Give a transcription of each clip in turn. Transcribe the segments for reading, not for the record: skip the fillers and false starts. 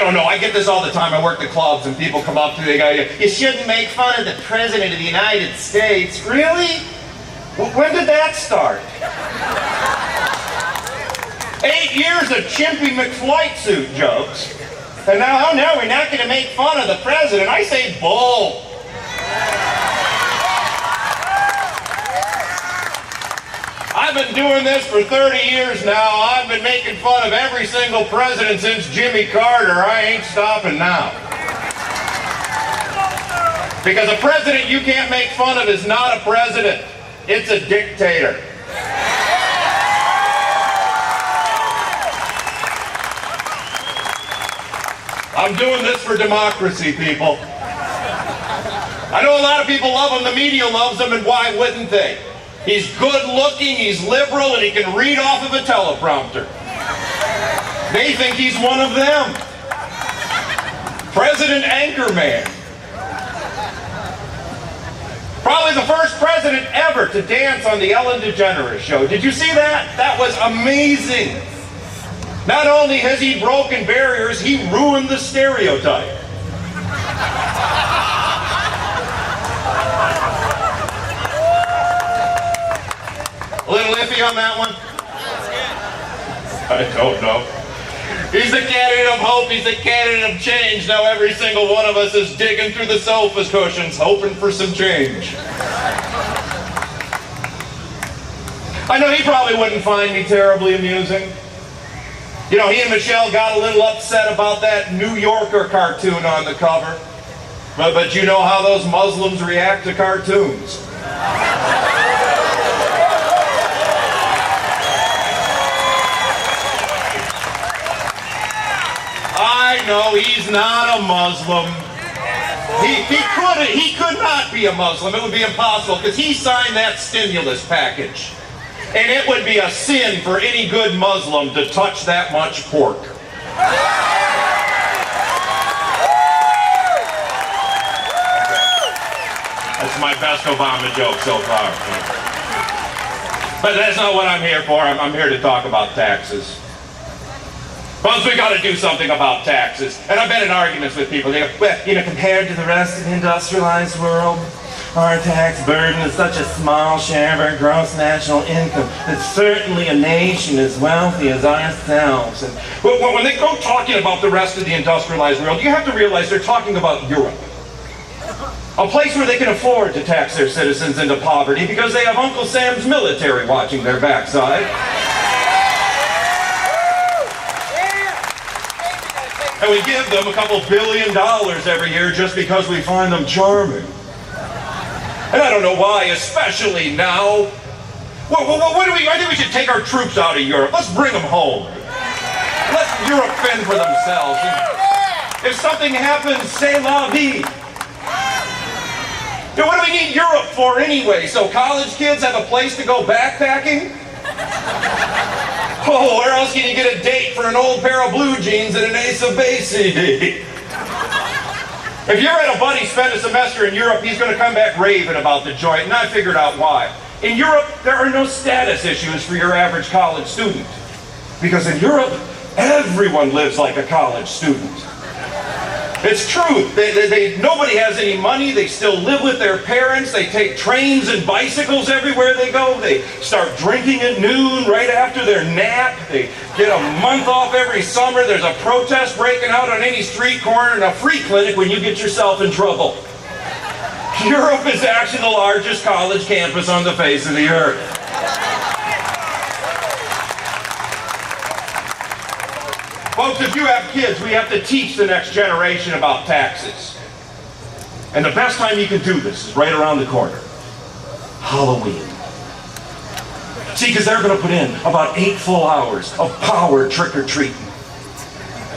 don't know, I get this all the time. I work the clubs and people come up to me, they go, you shouldn't make fun of the President of the United States. Really? When did that start? 8 years of Chimpy McFlight suit jokes. And now, oh no, we're not going to make fun of the President. I say bull. I've been doing this for 30 years now. I've been making fun of every single president since Jimmy Carter. I ain't stopping now. Because a president you can't make fun of is not a president. It's a dictator. I'm doing this for democracy, people. I know a lot of people love him, the media loves him, and why wouldn't they? He's good looking, he's liberal, and he can read off of a teleprompter. They think he's one of them. President Anchorman. Probably the first president ever to dance on the Ellen DeGeneres show. Did you see that? That was amazing. Not only has he broken barriers, he ruined the stereotype. A little iffy on that one? I don't know. He's the candidate of hope, he's the candidate of change. Now every single one of us is digging through the sofa cushions, hoping for some change. I know he probably wouldn't find me terribly amusing. You know, he and Michelle got a little upset about that New Yorker cartoon on the cover. But you know how those Muslims react to cartoons. I know he's not a Muslim. He could not be a Muslim. It would be impossible because he signed that stimulus package. And it would be a sin for any good Muslim to touch that much pork. That's my best Obama joke so far. But that's not what I'm here for. I'm here to talk about taxes. Because we got to do something about taxes. And I've been in arguments with people. They go, well, you know, compared to the rest of the industrialized world, our tax burden is such a small share of our gross national income that certainly a nation as wealthy as ourselves. And when they go talking about the rest of the industrialized world, you have to realize they're talking about Europe. A place where they can afford to tax their citizens into poverty because they have Uncle Sam's military watching their backside. And we give them a couple $2 billion every year just because we find them charming. And I don't know why, especially now. I think we should take our troops out of Europe. Let's bring them home. Let Europe fend for themselves. And if something happens, c'est la vie. Dude, what do we need Europe for anyway? So college kids have a place to go backpacking? Oh, where else can you get a date for an old pair of blue jeans and an Ace of Base CD? If you're at a buddy spend a semester in Europe, he's going to come back raving about the joint, and I figured out why. In Europe, there are no status issues for your average college student. Because in Europe, everyone lives like a college student. It's true. Nobody has any money. They still live with their parents. They take trains and bicycles everywhere they go. They start drinking at noon right after their nap. They get a month off every summer. There's a protest breaking out on any street corner and a free clinic when you get yourself in trouble. Europe is actually the largest college campus on the face of the earth. Folks, if you have kids, we have to teach the next generation about taxes. And the best time you can do this is right around the corner. Halloween. See, because they're going to put in about 8 full hours of power trick-or-treating.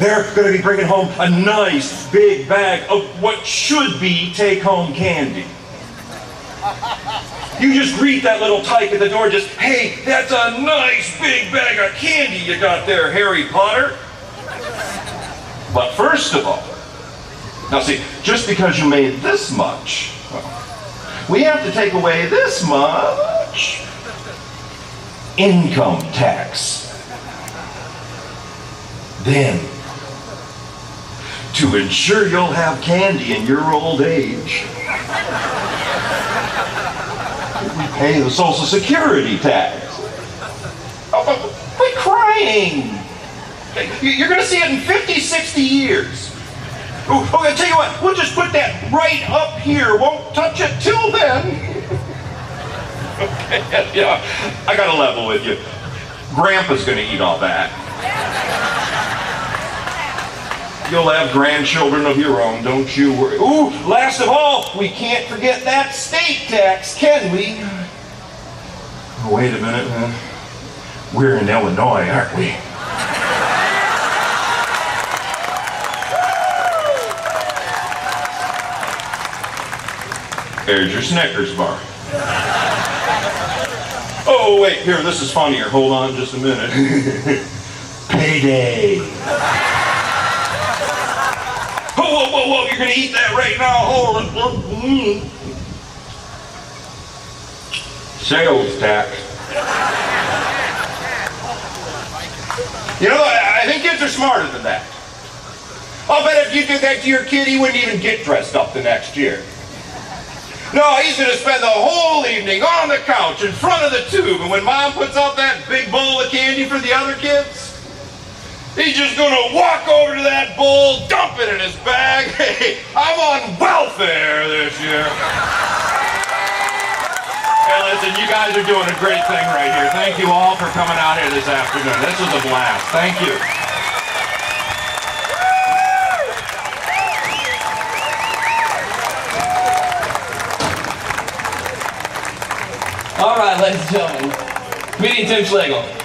They're going to be bringing home a nice big bag of what should be take-home candy. You just greet that little tyke at the door, just, hey, that's a nice big bag of candy you got there, Harry Potter. But first of all, now see, just because you made this much, well, we have to take away this much income tax. Then to ensure you'll have candy in your old age. We pay the Social Security tax. Oh, quit crying. You're going to see it in 50, 60 years. Oh, I tell you what, we'll just put that right up here. Won't touch it till then. Okay, yeah, I got to level with you. Grandpa's going to eat all that. You'll have grandchildren of your own, don't you worry. Ooh, last of all, we can't forget that state tax, can we? Oh, wait a minute, we're in Illinois, aren't we? There's your Snickers bar. Oh, wait, here, this is funnier. Hold on just a minute. Payday. Whoa, whoa, whoa, you're going to eat that right now. Hold on. Sales tax. You know, I think kids are smarter than that. I'll bet if you did that to your kid, he wouldn't even get dressed up the next year. No, he's going to spend the whole evening on the couch in front of the tube, and when Mom puts out that big bowl of candy for the other kids, he's just going to walk over to that bowl, dump it in his bag. Hey, I'm on welfare this year. Hey, listen, you guys are doing a great thing right here. Thank you all for coming out here this afternoon. This was a blast. Thank you. All right, ladies and gentlemen, comedian Tim Slagle.